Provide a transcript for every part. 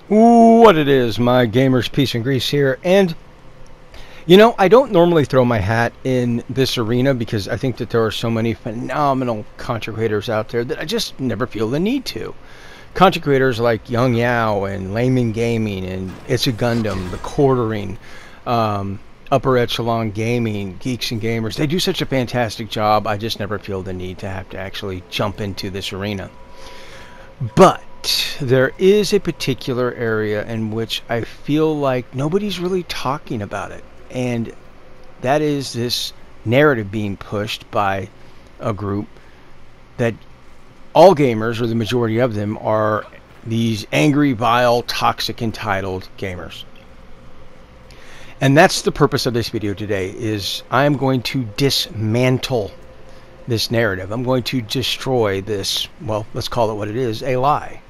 What it is, my gamers, peace and grease here. And you know, I don't normally throw my hat in this arena because I think that there are so many phenomenal content creators out there that I just never feel the need to. Content creators like Young Yao and Layman Gaming and It's a Gundam, The Quartering, Upper Echelon Gaming, Geeks and Gamers. They do such a fantastic job. I just never feel the need to have to actually jump into this arena. But there is a particular area in which I feel like nobody's really talking about it. And that is this narrative being pushed by a group that all gamers, or the majority of them, are these angry, vile, toxic, entitled gamers. And that's the purpose of this video today, is I'm going to dismantle this narrative. I'm going to destroy this, well, let's call it what it is, a lie.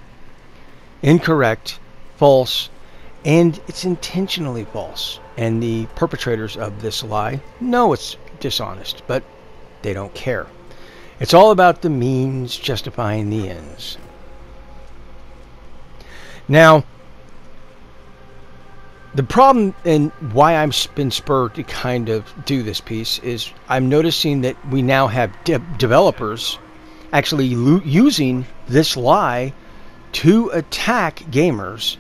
Incorrect, false, and it's intentionally false. And the perpetrators of this lie know it's dishonest, but they don't care. It's all about the means justifying the ends. Now, the problem and why I've been spurred to kind of do this piece is I'm noticing that we now have developers actually using this lie to attack gamers,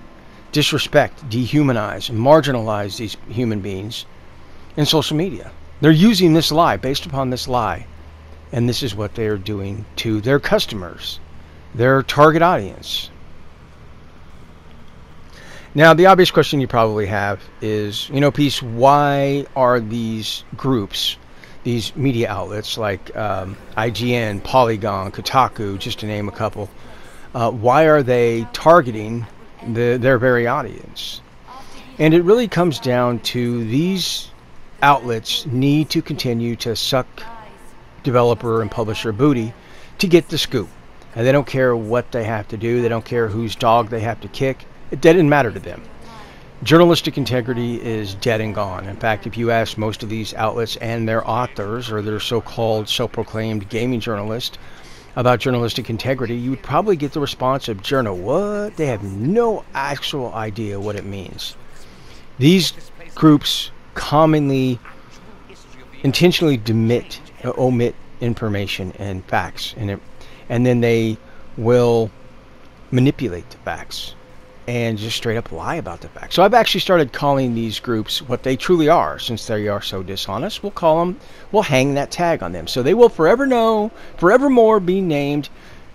disrespect, dehumanize, marginalize these human beings in social media. They're using this lie, based upon this lie, and this is what they're doing to their customers, their target audience. Now, the obvious question you probably have is, you know, Peace, why are these groups, these media outlets like IGN, Polygon, Kotaku, just to name a couple, why are they targeting their very audience? And it really comes down to these outlets need to continue to suck developer and publisher booty to get the scoop. And they don't care what they have to do. They don't care whose dog they have to kick. It didn't matter to them. Journalistic integrity is dead and gone. In fact, if you ask most of these outlets and their authors, or their so-called self-proclaimed gaming journalists, about journalistic integrity, you would probably get the response of, "Journal what?" They have no actual idea what it means. These groups commonly intentionally omit information and facts, and then they will manipulate the facts and just straight up lie about the facts. So I've actually started calling these groups what they truly are. Since they are so dishonest, we'll hang that tag on them. So they will forevermore be named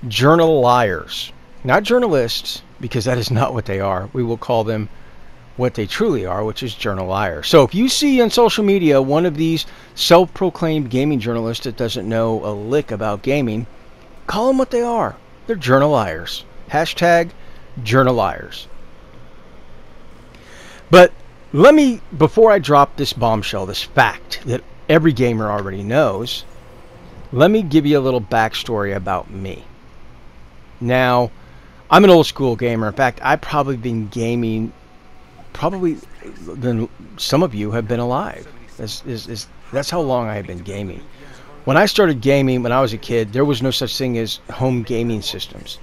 journal liars. Not journalists, because that is not what they are. We will call them what they truly are, which is journal liars. So if you see on social media one of these self-proclaimed gaming journalists that doesn't know a lick about gaming, call them what they are. They're journal liars. Hashtag journal liars. But let me, before I drop this bombshell, this fact that every gamer already knows, let me give you a little backstory about me. Now, I'm an old school gamer. In fact, I've probably been gaming probably than some of you have been alive. That's how long I have been gaming. When I started gaming when I was a kid, there was no such thing as home gaming systems.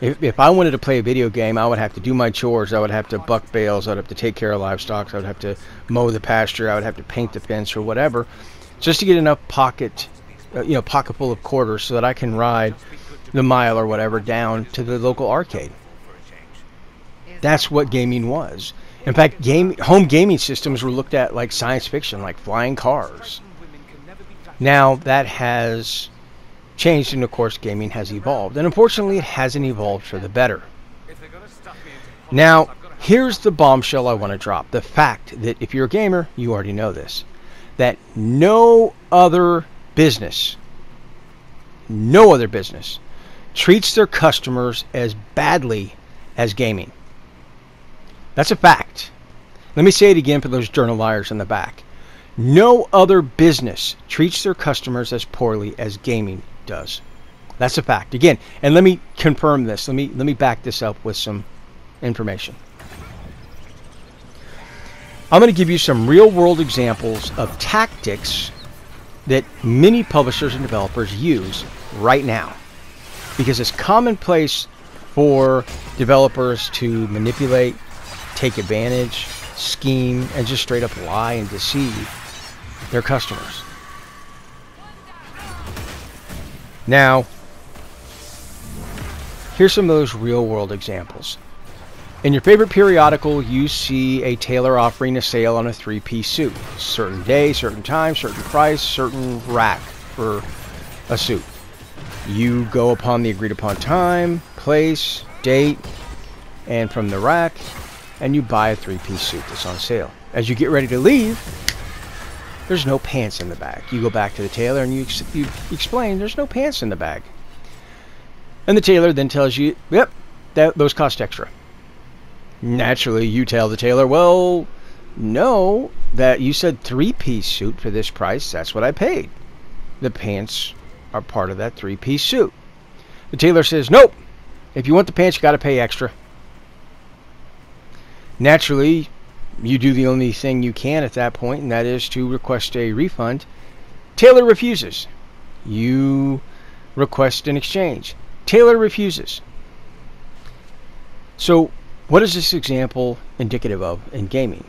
If I wanted to play a video game, I would have to do my chores. I would have to buck bales. I would have to take care of livestock. I would have to mow the pasture. I would have to paint the fence or whatever, just to get enough pocket full of quarters so that I can ride the mile or whatever down to the local arcade. That's what gaming was. In fact, home gaming systems were looked at like science fiction, like flying cars. Now that has changed, and of course gaming has evolved, and unfortunately it hasn't evolved for the better. Now here's the bombshell I want to drop, the fact that if you're a gamer, you already know this, that no other business treats their customers as badly as gaming. That's a fact. Let me say it again for those journal liars in the back. No other business treats their customers as poorly as gaming does. That's a fact. Again, and let me confirm this. Let me back this up with some information. I'm going to give you some real-world examples of tactics that many publishers and developers use right now, because it's commonplace for developers to manipulate, take advantage, scheme, and just straight up lie and deceive their customers. Now, here's some of those real world examples. In your favorite periodical, you see a tailor offering a sale on a 3-piece suit. Certain day, certain time, certain price, certain rack for a suit. You go upon the agreed upon time, place, date, and from the rack, and you buy a 3-piece suit that's on sale. As you get ready to leave, there's no pants in the bag. You go back to the tailor and you explain there's no pants in the bag. And the tailor then tells you, yep, those cost extra. Naturally, you tell the tailor, well, no, that you said 3-piece suit for this price. That's what I paid. The pants are part of that 3-piece suit. The tailor says, nope. If you want the pants, you got to pay extra. Naturally, you do the only thing you can at that point, and that is to request a refund. Tailor refuses. You request an exchange. Tailor refuses. So, what is this example indicative of in gaming?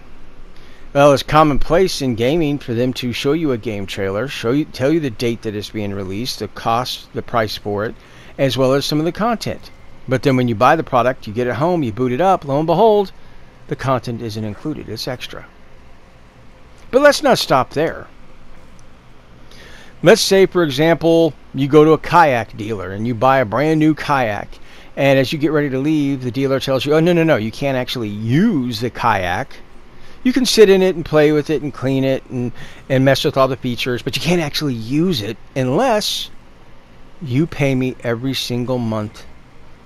Well, it's commonplace in gaming for them to show you a game trailer, tell you the date that it's being released, the cost, the price for it, as well as some of the content. But then when you buy the product, you get it home, you boot it up, lo and behold, the content isn't included. It's extra. But let's not stop there. Let's say, for example, you go to a kayak dealer and you buy a brand new kayak. And as you get ready to leave, the dealer tells you, oh, no, you can't actually use the kayak. You can sit in it and play with it and clean it and mess with all the features, but you can't actually use it unless you pay me every single month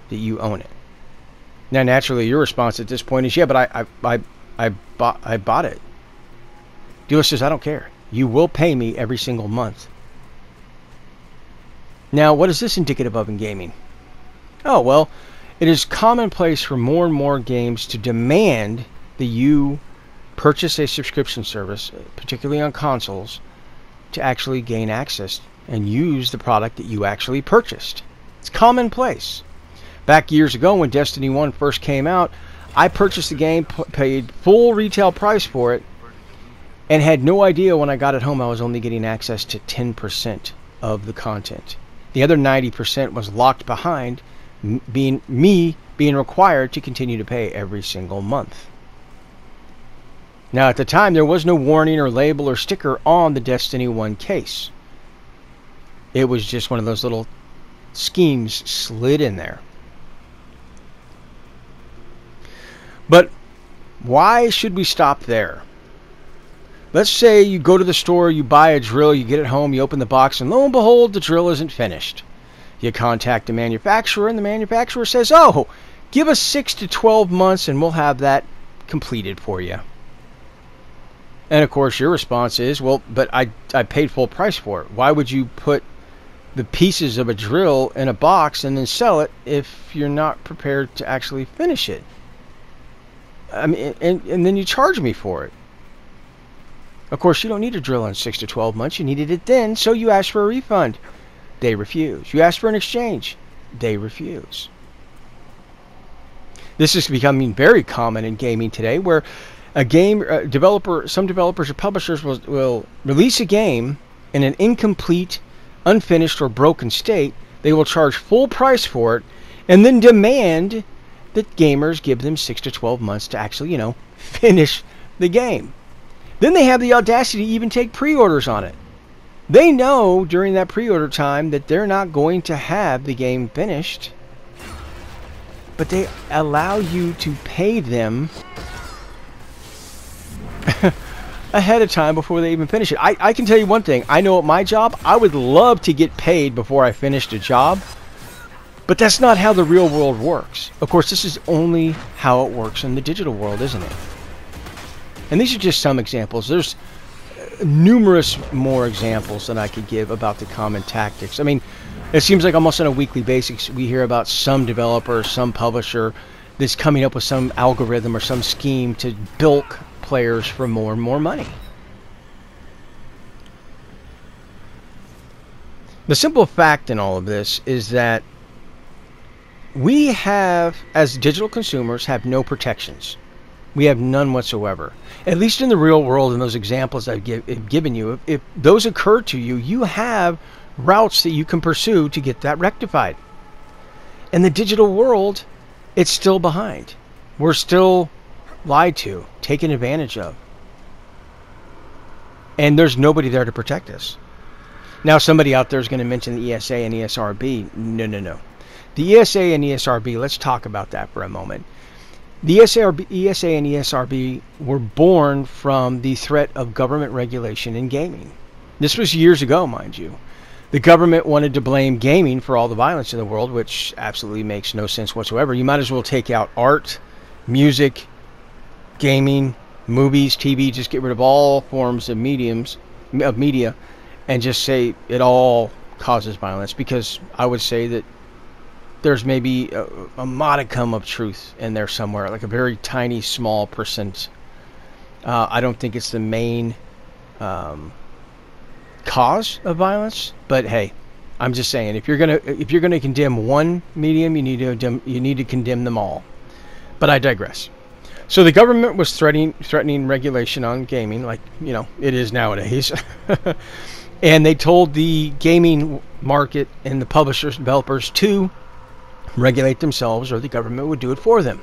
that you own it. Now, naturally, your response at this point is, yeah, but I bought it. Dealer says, I don't care. You will pay me every single month. Now, what is this indicative of in gaming? Oh, well, it is commonplace for more and more games to demand that you purchase a subscription service, particularly on consoles, to actually gain access and use the product that you actually purchased. It's commonplace. Back years ago when Destiny 1 first came out, I purchased the game, paid full retail price for it, and had no idea when I got it home I was only getting access to 10% of the content. The other 90% was locked behind being required to continue to pay every single month. Now, at the time, there was no warning or label or sticker on the Destiny 1 case. It was just one of those little schemes slid in there. But why should we stop there? Let's say you go to the store, you buy a drill, you get it home, you open the box, and lo and behold, the drill isn't finished. You contact the manufacturer, and the manufacturer says, oh, give us 6 to 12 months and we'll have that completed for you. And of course, your response is, well, but I paid full price for it. Why would you put the pieces of a drill in a box and then sell it if you're not prepared to actually finish it? I mean, and then you charge me for it. Of course, you don't need a drill in 6 to 12 months. You needed it then, so you ask for a refund. They refuse. You ask for an exchange. They refuse. This is becoming very common in gaming today, where a game developer, some developers or publishers will release a game in an incomplete, unfinished, or broken state. They will charge full price for it, and then demand that gamers give them 6 to 12 months to actually, finish the game. Then they have the audacity to even take pre-orders on it. They know during that pre-order time that they're not going to have the game finished, but they allow you to pay them ahead of time before they even finish it. I can tell you one thing. I know at my job, I would love to get paid before I finished a job, but that's not how the real world works. Of course, this is only how it works in the digital world, isn't it? And these are just some examples. There's numerous more examples that I could give about the common tactics. I mean, it seems like almost on a weekly basis we hear about some developer, some publisher that's coming up with some algorithm or some scheme to bilk players for more and more money. The simple fact in all of this is that we have, as digital consumers, have no protections. We have none whatsoever. At least in the real world, in those examples I've given you, if those occur to you, you have routes that you can pursue to get that rectified. In the digital world, it's still behind. We're still lied to, taken advantage of. And there's nobody there to protect us. Now, somebody out there is going to mention the ESA and ESRB. No. The ESA and ESRB, let's talk about that for a moment. The ESA and ESRB were born from the threat of government regulation in gaming. This was years ago, mind you. The government wanted to blame gaming for all the violence in the world, which absolutely makes no sense whatsoever. You might as well take out art, music, gaming, movies, TV, just get rid of all forms of media, and just say it all causes violence, because I would say that there's maybe a modicum of truth in there somewhere, like a very tiny, small percent. I don't think it's the main cause of violence, but hey, I'm just saying, if you're gonna condemn one medium, you need to condemn them all. But I digress. So the government was threatening regulation on gaming, like it is nowadays. And they told the gaming market and the publishers, developers to regulate themselves, or the government would do it for them.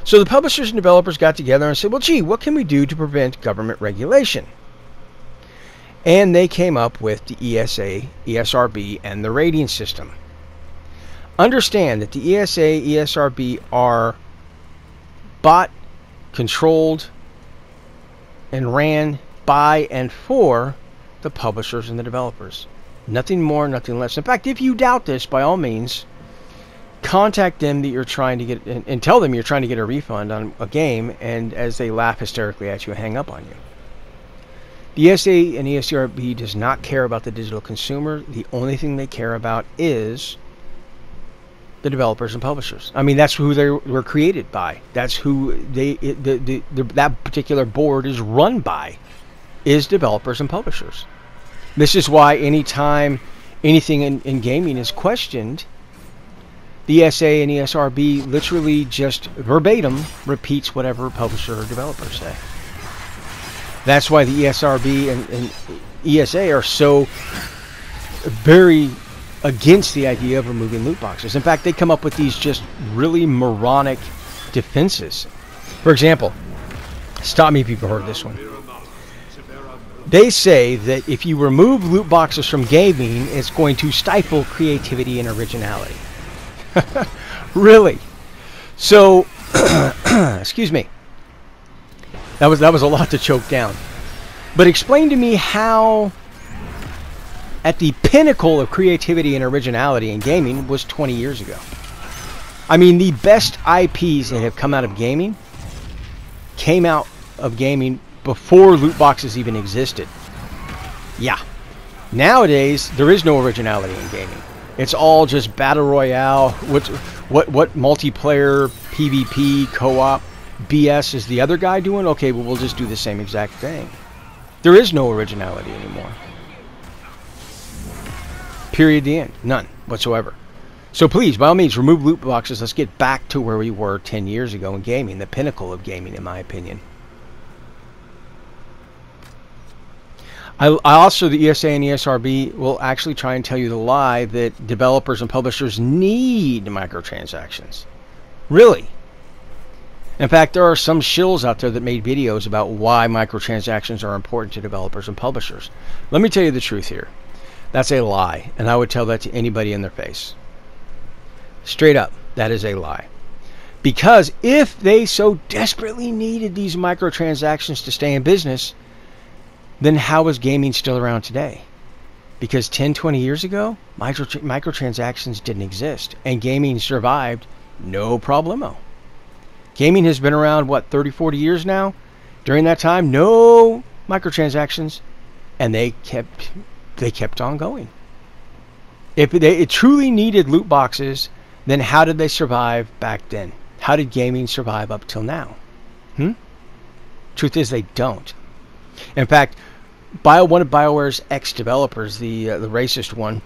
So the publishers and developers got together and said, well, gee, what can we do to prevent government regulation? And they came up with the ESA, ESRB, and the rating system. Understand that the ESA, ESRB are bought, controlled, and ran by and for the publishers and the developers. Nothing more, nothing less. In fact, if you doubt this, by all means, contact them that you're trying to get, and tell them you're trying to get a refund on a game, and as they laugh hysterically at you, hang up on you. The ESA and ESRB does not care about the digital consumer. The only thing they care about is the developers and publishers. I mean, that's who they were created by. That's who that particular board is run by, is developers and publishers. This is why anytime anything in gaming is questioned, the ESA and ESRB literally just verbatim repeats whatever publisher or developer say. That's why the ESRB and ESA are so very against the idea of removing loot boxes. In fact, they come up with these just really moronic defenses. For example, stop me if you've heard this one. They say that if you remove loot boxes from gaming, it's going to stifle creativity and originality. Really? So, excuse me. That was a lot to choke down. But explain to me how, at the pinnacle of creativity and originality in gaming, was 20 years ago. I mean, the best IPs that have come out of gaming came out of gaming before loot boxes even existed. Yeah. Nowadays, there is no originality in gaming. It's all just battle royale. What multiplayer, PvP, co-op BS is the other guy doing? Okay, well, we'll just do the same exact thing. There is no originality anymore. Period. The end. None whatsoever. So please, by all means, remove loot boxes. Let's get back to where we were 10 years ago in gaming, the pinnacle of gaming, in my opinion. I also, the ESA and ESRB will actually try and tell you the lie that developers and publishers need microtransactions. Really? In fact, there are some shills out there that made videos about why microtransactions are important to developers and publishers. Let me tell you the truth here. That's a lie, and I would tell that to anybody in their face. Straight up, that is a lie. Because if they so desperately needed these microtransactions to stay in business, then how is gaming still around today? Because 10, 20 years ago, microtransactions didn't exist, and gaming survived no problemo. Gaming has been around, what, 30, 40 years now? During that time, no microtransactions, and they kept on going. If it truly needed loot boxes, then how did they survive back then? How did gaming survive up till now? Truth is, they don't. In fact, one of BioWare's ex-developers, the racist one,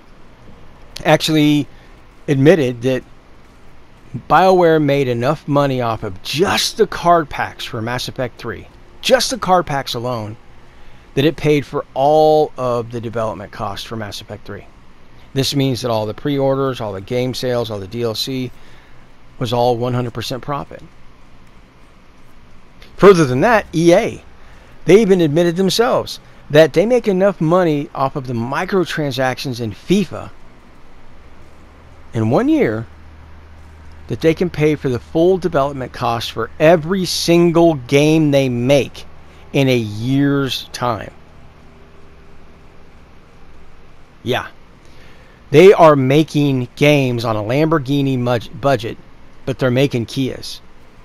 actually admitted that BioWare made enough money off of just the card packs for Mass Effect 3, just the card packs alone, that it paid for all of the development costs for Mass Effect 3. This means that all the pre-orders, all the game sales, all the DLC was all 100% profit. Further than that, EA, they even admitted themselves that they make enough money off of the microtransactions in FIFA in 1 year that they can pay for the full development cost for every single game they make in a year's time. Yeah. They are making games on a Lamborghini budget, but they're making Kias.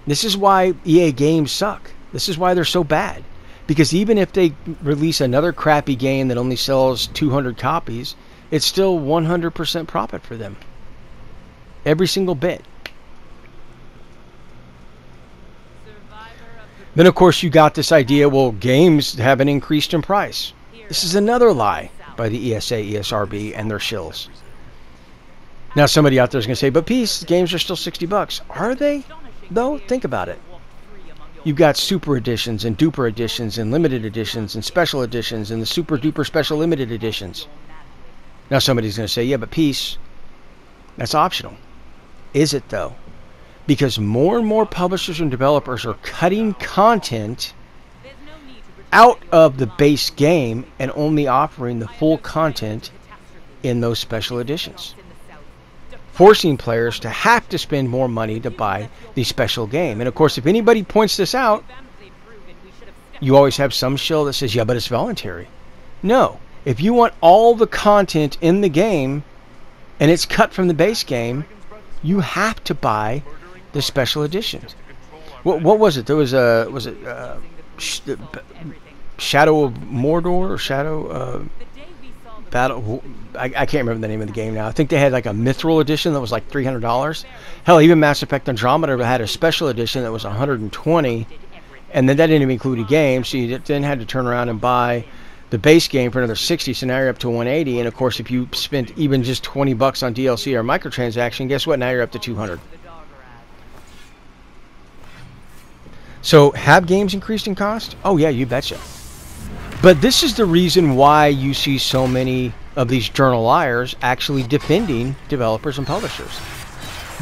This is why EA games suck. This is why they're so bad. Because even if they release another crappy game that only sells 200 copies, it's still 100% profit for them. Every single bit. Then, of course, you got this idea, well, games haven't increased in price. This is another lie by the ESA, ESRB, and their shills. Now, somebody out there is going to say, but Peace, games are still $60. Are they? Though, think about it. You've got super editions and duper editions and limited editions and special editions and the super duper special limited editions. Now, somebody's going to say, yeah, but Peace, that's optional. Is it, though? Because more and more publishers and developers are cutting content out of the base game and only offering the full content in those special editions, forcing players to have to spend more money to buy the special game. And of course, if anybody points this out, you always have some shill that says, yeah, but it's voluntary. No. If you want all the content in the game and it's cut from the base game, you have to buy the special editions. What was it? There was Shadow of Mordor or Shadow Battle. I can't remember the name of the game now. I think they had like a Mithril edition that was like $300. Hell, even Mass Effect Andromeda had a special edition that was $120, and then that didn't even include a game. So you then had to turn around and buy the base game for another $60. So now you're up to $180. And of course, if you spent even just $20 on DLC or microtransaction, guess what? Now you're up to $200. So have games increased in cost? Oh yeah, you betcha. But this is the reason why you see so many of these journal liars actually defending developers and publishers.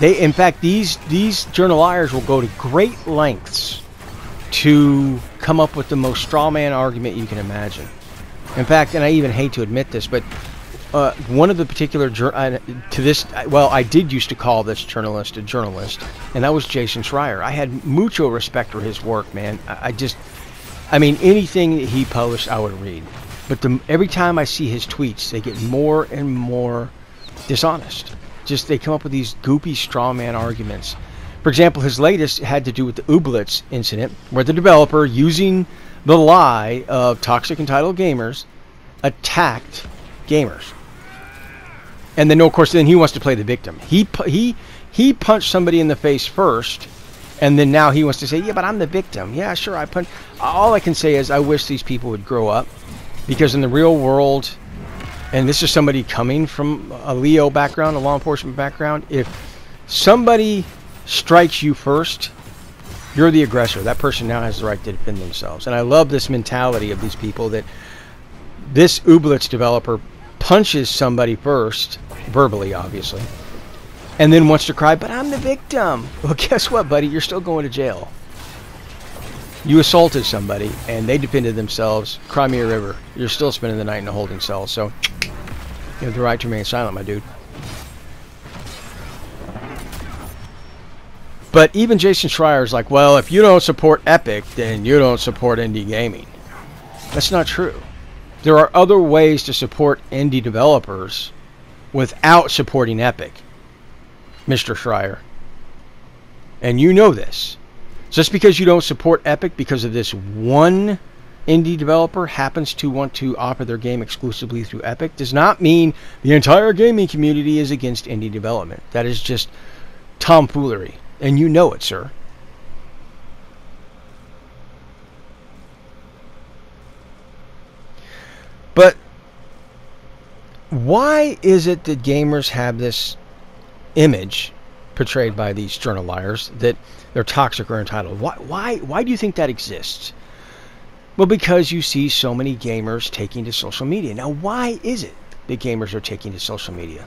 In fact, these journal liars will go to great lengths to come up with the most straw man argument you can imagine. In fact, and I even hate to admit this, but one of the particular I did used to call this journalist a journalist, and that was Jason Schreier. I had mucho respect for his work, man. I mean, anything that he published, I would read. But every time I see his tweets, they get more and more dishonest. Just they come up with these goopy straw man arguments. For example, his latest had to do with the Ooblets incident, where the developer, using the lie of toxic entitled gamers, attacked gamers. And then, of course, then he wants to play the victim. He punched somebody in the face first, and then now he wants to say, yeah, but I'm the victim. Yeah, sure, I punched. All I can say is I wish these people would grow up, because in the real world, and this is somebody coming from a Leo background, a law enforcement background, if somebody strikes you first, you're the aggressor. That person now has the right to defend themselves. And I love this mentality of these people that this Ooblets developer punches somebody first, verbally, obviously, and then wants to cry, but I'm the victim. Well, guess what, buddy? You're still going to jail. You assaulted somebody, and they defended themselves. Cry me a river. You're still spending the night in a holding cell, so you have the right to remain silent, my dude. But even Jason Schreier is like, well, if you don't support Epic, then you don't support indie gaming. That's not true. There are other ways to support indie developers without supporting Epic, Mr. Schreier. And you know this. Just because you don't support Epic because of this one indie developer happens to want to offer their game exclusively through Epic does not mean the entire gaming community is against indie development. That is just tomfoolery. And you know it, sir. But why is it that gamers have this image portrayed by these journal liars that they're toxic or entitled. Why do you think that exists? Well, because you see so many gamers taking to social media. Now, why is it that gamers are taking to social media?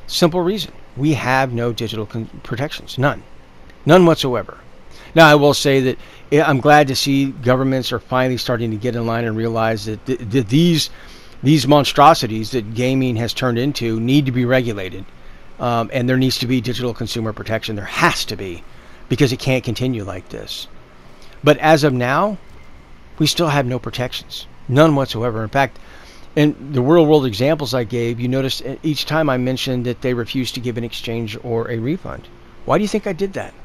Simple reason. We have no digital protections. None. None whatsoever. Now, I will say that I'm glad to see governments are finally starting to get in line and realize that these monstrosities that gaming has turned into need to be regulated. And there needs to be digital consumer protection. There has to be, because it can't continue like this. But as of now, we still have no protections. None whatsoever. In fact, in the real world examples I gave, you noticed each time I mentioned that they refused to give an exchange or a refund. Why do you think I did that?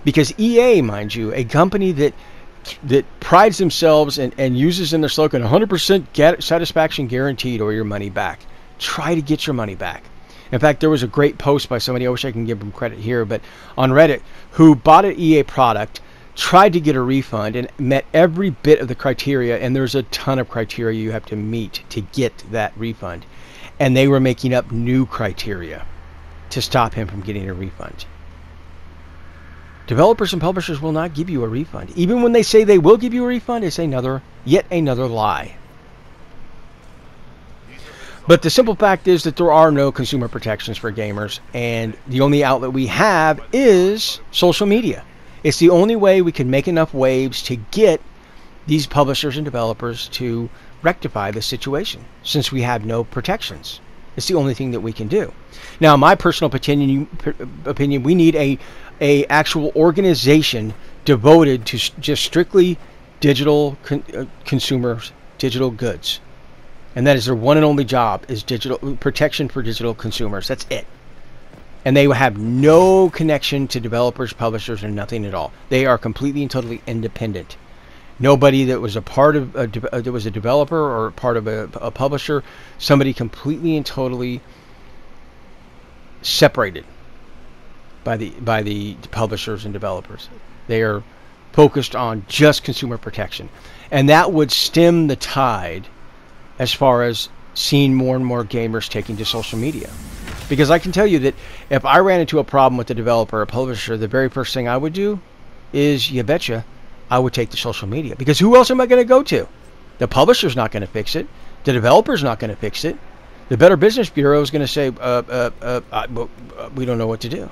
Because EA, mind you, a company that prides themselves and uses in their slogan 100% satisfaction guaranteed or your money back. Try to get your money back. In fact, there was a great post by somebody, I wish I can give them credit here, but on Reddit, who bought an EA product, tried to get a refund, and met every bit of the criteria, and there's a ton of criteria you have to meet to get that refund. And they were making up new criteria to stop him from getting a refund. Developers and publishers will not give you a refund. Even when they say they will give you a refund, it's yet another lie. But the simple fact is that there are no consumer protections for gamers, and the only outlet we have is social media. It's the only way we can make enough waves to get these publishers and developers to rectify the situation, since we have no protections. It's the only thing that we can do. Now, my personal opinion, we need a actual organization devoted to just strictly digital consumers, digital goods. And that is their one and only job, is digital protection for digital consumers. That's it. And they have no connection to developers, publishers, and nothing at all. They are completely and totally independent. Nobody that was a part of that was a developer or part of a publisher, somebody completely and totally separated by the publishers and developers. They are focused on just consumer protection, and that would stem the tide as far as seeing more and more gamers taking to social media. Because I can tell you that if I ran into a problem with a developer or a publisher, the very first thing I would do is, you betcha, I would take to social media. Because who else am I going to go to? The publisher's not going to fix it. The developer's not going to fix it. The Better Business Bureau is going to say, we don't know what to do.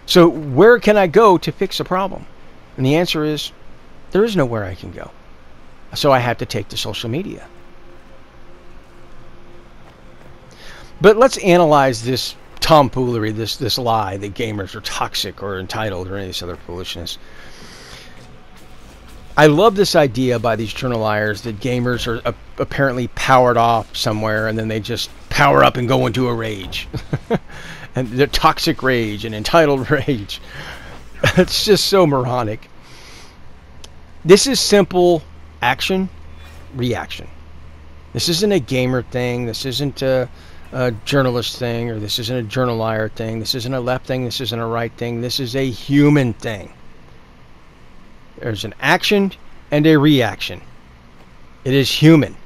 So where can I go to fix a problem? And the answer is, there is nowhere I can go. So I have to take to social media. But let's analyze this tomfoolery, this lie that gamers are toxic or entitled or any of this other foolishness. I love this idea by these journal liars that gamers are apparently powered off somewhere and then they just power up and go into a rage. And they're toxic rage and entitled rage. It's just so moronic. This is simple action, reaction. This isn't a gamer thing. This isn't a journalist thing, or this isn't a journal liar thing. This isn't a left thing. This isn't a right thing. This is a human thing. There's an action and a reaction. It is human.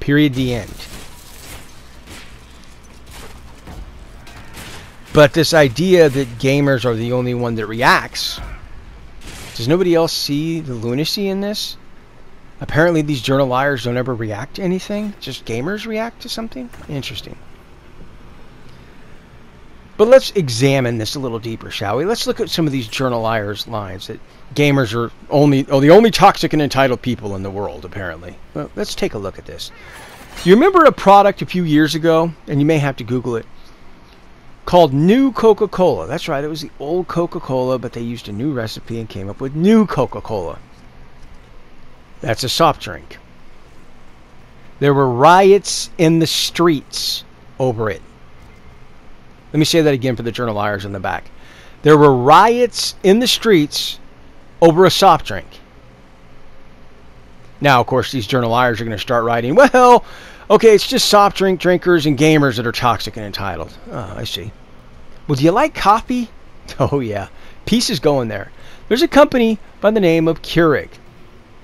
Period. The end. But this idea that gamers are the only one that reacts, does nobody else see the lunacy in this? Apparently these journal liars don't ever react to anything. Just gamers react to something? Interesting. But let's examine this a little deeper, shall we? Let's look at some of these journal liars' lines that gamers are the only toxic and entitled people in the world, apparently. Well, let's take a look at this. You remember a product a few years ago, and you may have to Google it, called New Coca-Cola. That's right, it was the old Coca-Cola, but they used a new recipe and came up with New Coca-Cola. That's a soft drink. There were riots in the streets over it. Let me say that again for the journal liars in the back. There were riots in the streets over a soft drink. Now, of course, these journal liars are going to start writing, well, okay, it's just soft drink drinkers and gamers that are toxic and entitled. Oh, I see. Well, do you like coffee? Oh, yeah. Peace is going there. There's a company by the name of Keurig.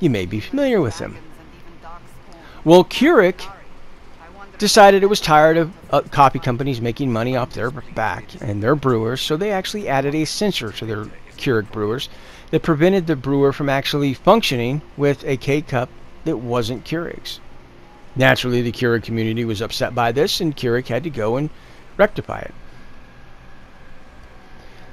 You may be familiar with them. Well, Keurig decided it was tired of coffee companies making money off their back and their brewers, so they actually added a sensor to their Keurig brewers that prevented the brewer from actually functioning with a K-cup that wasn't Keurig's. Naturally, the Keurig community was upset by this, and Keurig had to go and rectify it.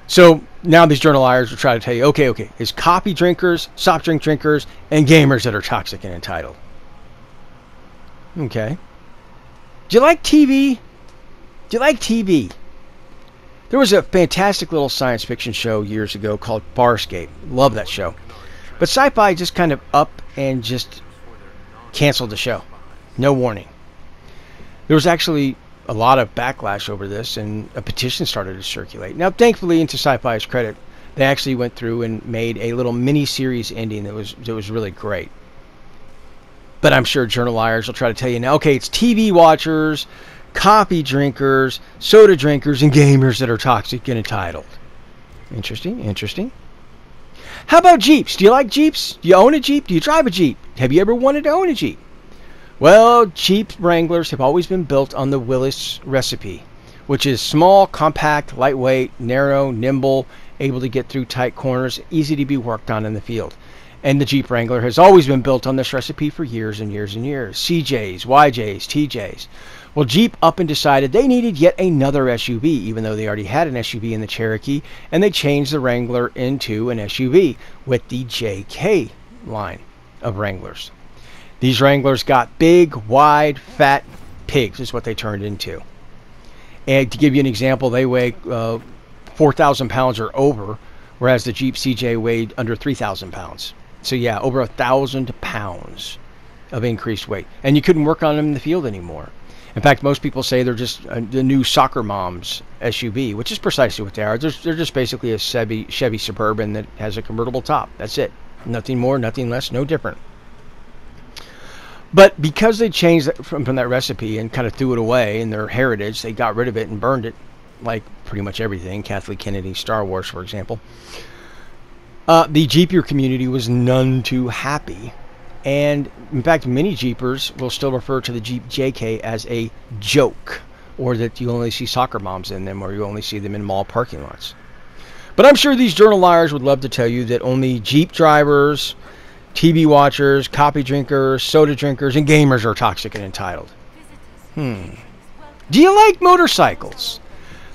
So now these journaliers will try to tell you, okay, it's coffee drinkers, soft drink drinkers, and gamers that are toxic and entitled. Okay. Do you like TV? Do you like TV? There was a fantastic little science fiction show years ago called Farscape. Love that show. But Sci-Fi just kind of up and just canceled the show. No warning. There was actually a lot of backlash over this, and a petition started to circulate. Now, thankfully, and to Sci-Fi's credit, they actually went through and made a little mini-series ending that was really great. But I'm sure journaliers will try to tell you now, okay, it's TV watchers, coffee drinkers, soda drinkers, and gamers that are toxic and entitled. Interesting. How about Jeeps? Do you like Jeeps? Do you own a Jeep? Do you drive a Jeep? Have you ever wanted to own a Jeep? Well, Jeep Wranglers have always been built on the Willis recipe, which is small, compact, lightweight, narrow, nimble, able to get through tight corners, easy to be worked on in the field. And the Jeep Wrangler has always been built on this recipe for years and years and years. CJs, YJs, TJs. Well, Jeep up and decided they needed yet another SUV, even though they already had an SUV in the Cherokee, and they changed the Wrangler into an SUV with the JK line of Wranglers. These Wranglers got big, wide, fat pigs is what they turned into. And to give you an example, they weigh 4,000 pounds or over, whereas the Jeep CJ weighed under 3,000 pounds. So yeah, over 1,000 pounds of increased weight. And you couldn't work on them in the field anymore. In fact, most people say they're just the new soccer mom's SUV, which is precisely what they are. They're just basically a Chevy Suburban that has a convertible top. That's it. Nothing more, nothing less, no different. But because they changed that from that recipe and kind of threw it away in their heritage, they got rid of it and burned it, like pretty much everything, Kathleen Kennedy, Star Wars, for example. The Jeeper community was none too happy. And in fact, many Jeepers will still refer to the Jeep JK as a joke, or that you only see soccer moms in them, or you only see them in mall parking lots. But I'm sure these journaliers would love to tell you that only Jeep drivers, TV watchers, coffee drinkers, soda drinkers, and gamers are toxic and entitled. Do you like motorcycles?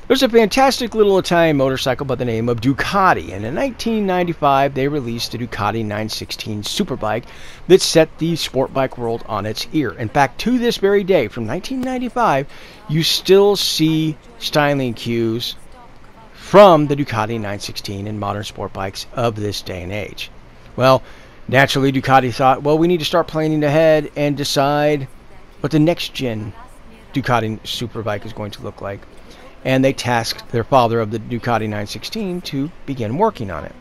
There's a fantastic little Italian motorcycle by the name of Ducati, and in 1995 they released the Ducati 916 Superbike that set the sport bike world on its ear. In fact, to this very day, from 1995, you still see styling cues from the Ducati 916 in modern sport bikes of this day and age. Well, naturally, Ducati thought, well, we need to start planning ahead and decide what the next gen Ducati Superbike is going to look like. And they tasked their father of the Ducati 916 to begin working on it.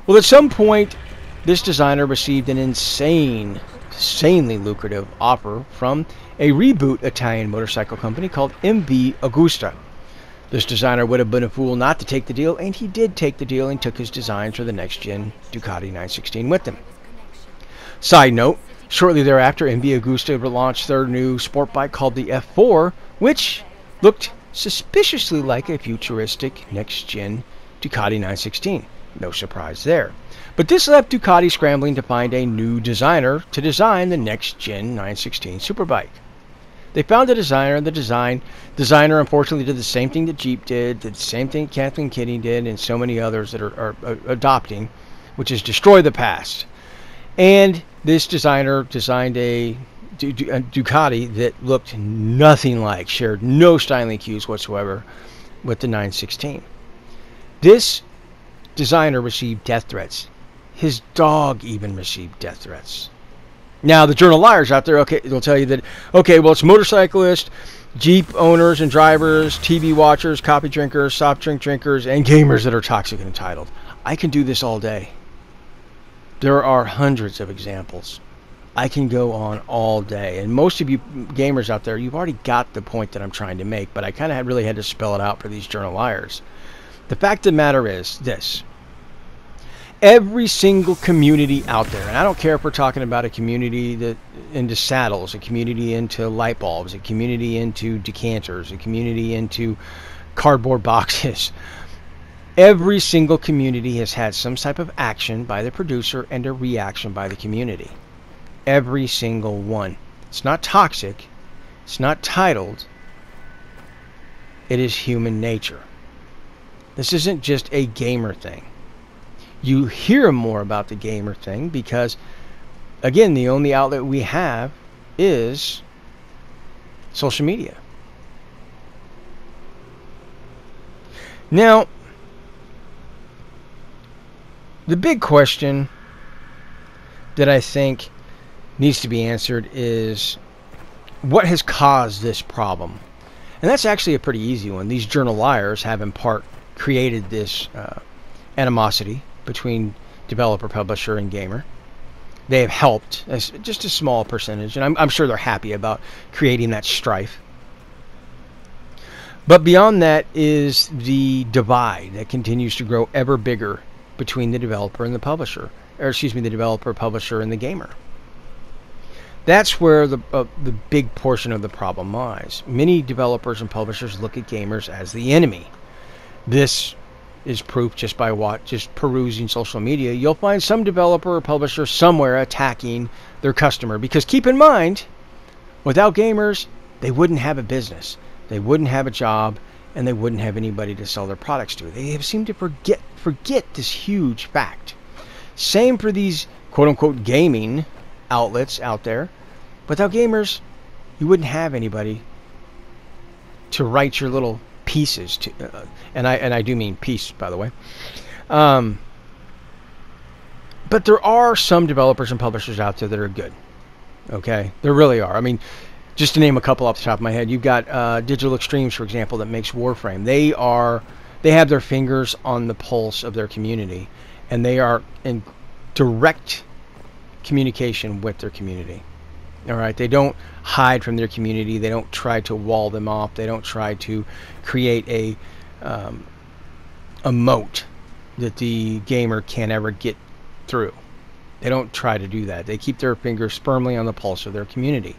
Well, at some point, this designer received an insanely lucrative offer from a reboot Italian motorcycle company called MV Agusta. This designer would have been a fool not to take the deal, and he did take the deal and took his designs for the next gen Ducati 916 with him. Side note, shortly thereafter, MV Agusta launched their new sport bike called the F4, which looked suspiciously like a futuristic next-gen Ducati 916. No surprise there. But this left Ducati scrambling to find a new designer to design the next-gen 916 Superbike. They found a designer, and the designer unfortunately did the same thing that Jeep did the same thing Kathleen Kennedy did, and so many others that are adopting, which is destroy the past. And this designer designed a Ducati that looked nothing like, shared no styling cues whatsoever with the 916. This designer received death threats. His dog even received death threats. Now, the journal liars out there, okay, they'll tell you that, okay, well, it's motorcyclists, Jeep owners and drivers, TV watchers, coffee drinkers, soft drink drinkers, and gamers that are toxic and entitled. I can do this all day. There are hundreds of examples. I can go on all day. And most of you gamers out there, you've already got the point that I'm trying to make, but I kind of really had to spell it out for these journal liars. The fact of the matter is this. Every single community out there, and I don't care if we're talking about a community that into saddles, a community into light bulbs, a community into decanters, a community into cardboard boxes. Every single community has had some type of action by the producer and a reaction by the community. Every single one. It's not toxic. It's not titled. It is human nature. This isn't just a gamer thing. You hear more about the gamer thing because, again, the only outlet we have is social media. Now, the big question that I think needs to be answered is, what has caused this problem? And that's actually a pretty easy one. These journal liars have in part created this animosity between developer, publisher, and gamer. They have helped, as just a small percentage, and I'm sure they're happy about creating that strife. But beyond that is the divide that continues to grow ever bigger between the developer and the publisher, or excuse me, the developer, publisher, and the gamer. That's where the big portion of the problem lies. Many developers and publishers look at gamers as the enemy. This is proof just by just perusing social media. You'll find some developer or publisher somewhere attacking their customer. Because keep in mind, without gamers, they wouldn't have a business. They wouldn't have a job, and they wouldn't have anybody to sell their products to. They have seemed to forget this huge fact. Same for these quote-unquote gaming outlets out there. Without gamers, you wouldn't have anybody to write your little pieces to, and I do mean peace, by the way. But there are some developers and publishers out there that are good. Okay, there really are. I mean, just to name a couple off the top of my head, you've got Digital Extremes, for example, that makes Warframe. They have their fingers on the pulse of their community, and they are in direct communication with their community. All right, they don't hide from their community. They don't try to wall them off. They don't try to create a moat that the gamer can't ever get through. They don't try to do that. They keep their fingers firmly on the pulse of their community.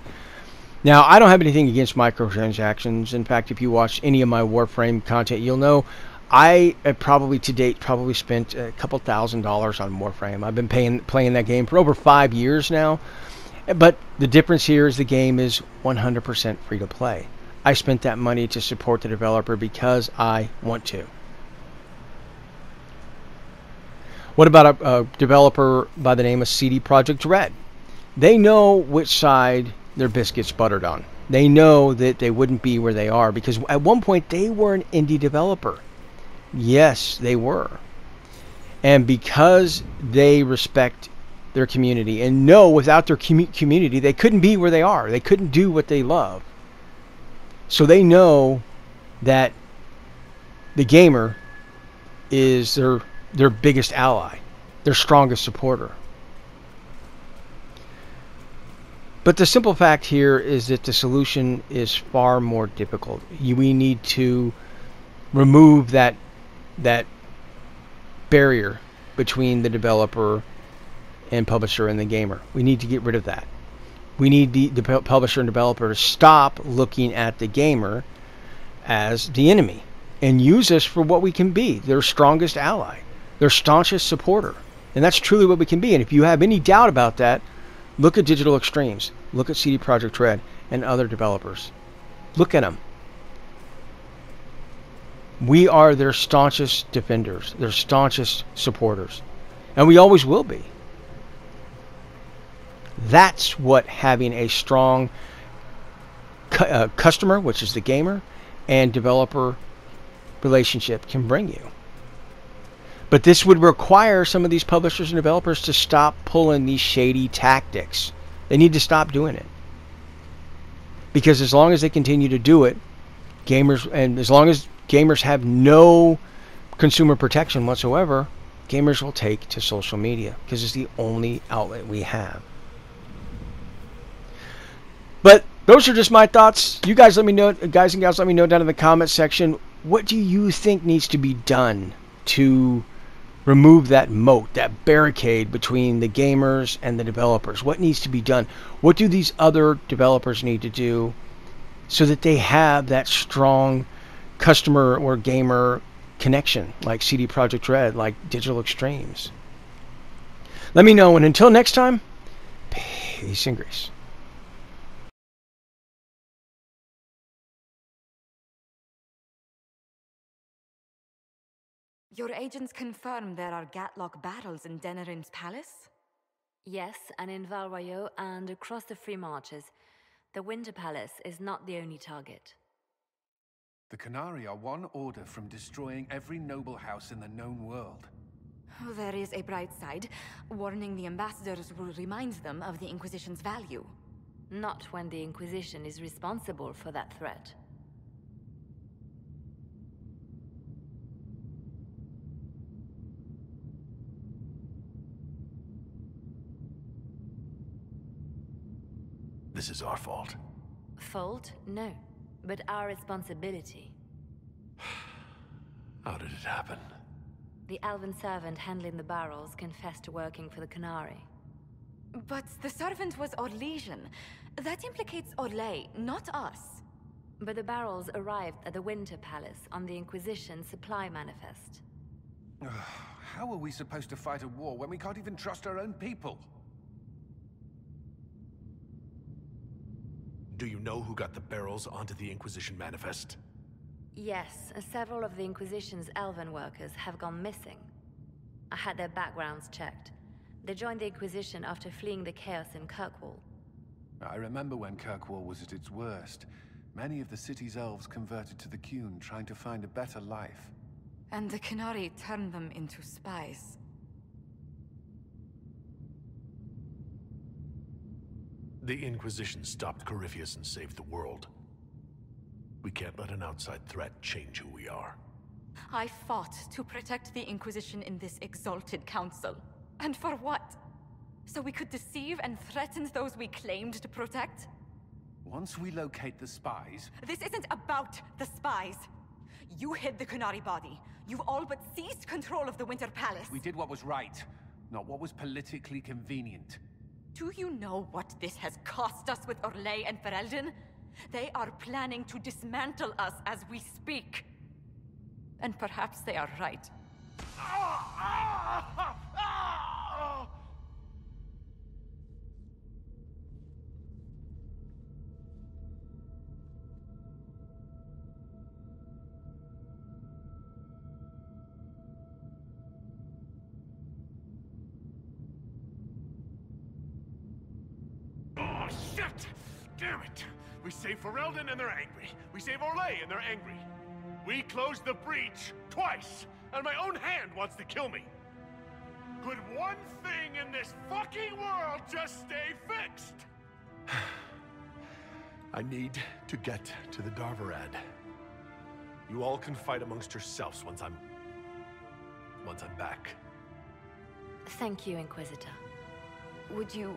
Now, I don't have anything against microtransactions. In fact, if you watch any of my Warframe content, you'll know I have probably to date spent a couple $1,000s on Warframe. I've been playing that game for over 5 years now. But the difference here is the game is 100% free to play. I spent that money to support the developer because I want to. What about a developer by the name of CD Projekt Red? They know which side their biscuit's buttered on. They know that they wouldn't be where they are because at one point they were an indie developer. Yes, they were. And because they respect their community and know without their community they couldn't be where they are. They couldn't do what they love. So they know that the gamer is their biggest ally, their strongest supporter. But the simple fact here is that the solution is far more difficult. We need to remove that barrier between the developer and publisher and the gamer. We need to get rid of that. We need the publisher and developer to stop looking at the gamer as the enemy and use us for what we can be, their strongest ally, their staunchest supporter. And that's truly what we can be. And if you have any doubt about that, look at Digital Extremes, look at CD Projekt Red and other developers. Look at them. We are their staunchest defenders, their staunchest supporters. And we always will be. That's what having a strong customer, which is the gamer, and developer relationship can bring you. But this would require some of these publishers and developers to stop pulling these shady tactics. They need to stop doing it. Because as long as they continue to do it, as long as gamers have no consumer protection whatsoever, gamers will take to social media because it's the only outlet we have. But those are just my thoughts. You guys let me know, guys and gals, let me know down in the comment section, what do you think needs to be done to remove that moat, that barricade between the gamers and the developers? What needs to be done? What do these other developers need to do so that they have that strong customer or gamer connection, like CD Projekt Red, like Digital Extremes? Let me know, and until next time, peace and grace. Your agents confirm there are Gatlock battles in Denerim's palace? Yes, and in Val Royeaux and across the Free Marches. The Winter Palace is not the only target. The Canari are one order from destroying every noble house in the known world. Oh, there is a bright side. Warning the ambassadors will remind them of the Inquisition's value. Not when the Inquisition is responsible for that threat. This is our fault. Fault? No. But our responsibility. How did it happen? The elven servant handling the barrels confessed to working for the Canari. But the servant was Orlesian. That implicates Orlais, not us. But the barrels arrived at the Winter Palace on the Inquisition supply manifest. How are we supposed to fight a war when we can't even trust our own people? Do you know who got the barrels onto the Inquisition manifest? Yes, several of the Inquisition's elven workers have gone missing. I had their backgrounds checked. They joined the Inquisition after fleeing the chaos in Kirkwall. I remember when Kirkwall was at its worst. Many of the city's elves converted to the Qun, trying to find a better life. And the Canari turned them into spies. The Inquisition stopped Corypheus and saved the world. We can't let an outside threat change who we are. I fought to protect the Inquisition in this exalted council. And for what? So we could deceive and threaten those we claimed to protect? Once we locate the spies... This isn't about the spies. You hid the Canari body. You've all but seized control of the Winter Palace. We did what was right, not what was politically convenient. Do you know what this has cost us with Orlais and Ferelden? They are planning to dismantle us as we speak. And perhaps they are right. Oh, shit! Damn it! We save Ferelden and they're angry. We save Orlais and they're angry. We closed the breach twice, and my own hand wants to kill me. Could one thing in this fucking world just stay fixed? I need to get to the Darvarad. You all can fight amongst yourselves once I'm back. Thank you, Inquisitor. Would you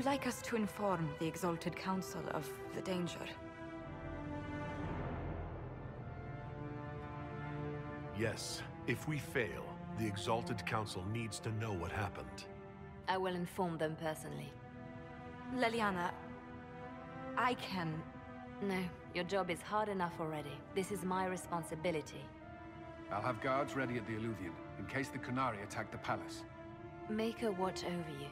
like us to inform the Exalted Council of the danger? Yes, if we fail, the Exalted Council needs to know what happened. I will inform them personally. Leliana, I can... No, your job is hard enough already. This is my responsibility. I'll have guards ready at the Alluvion, in case the Canari attack the palace. Make her watch over you.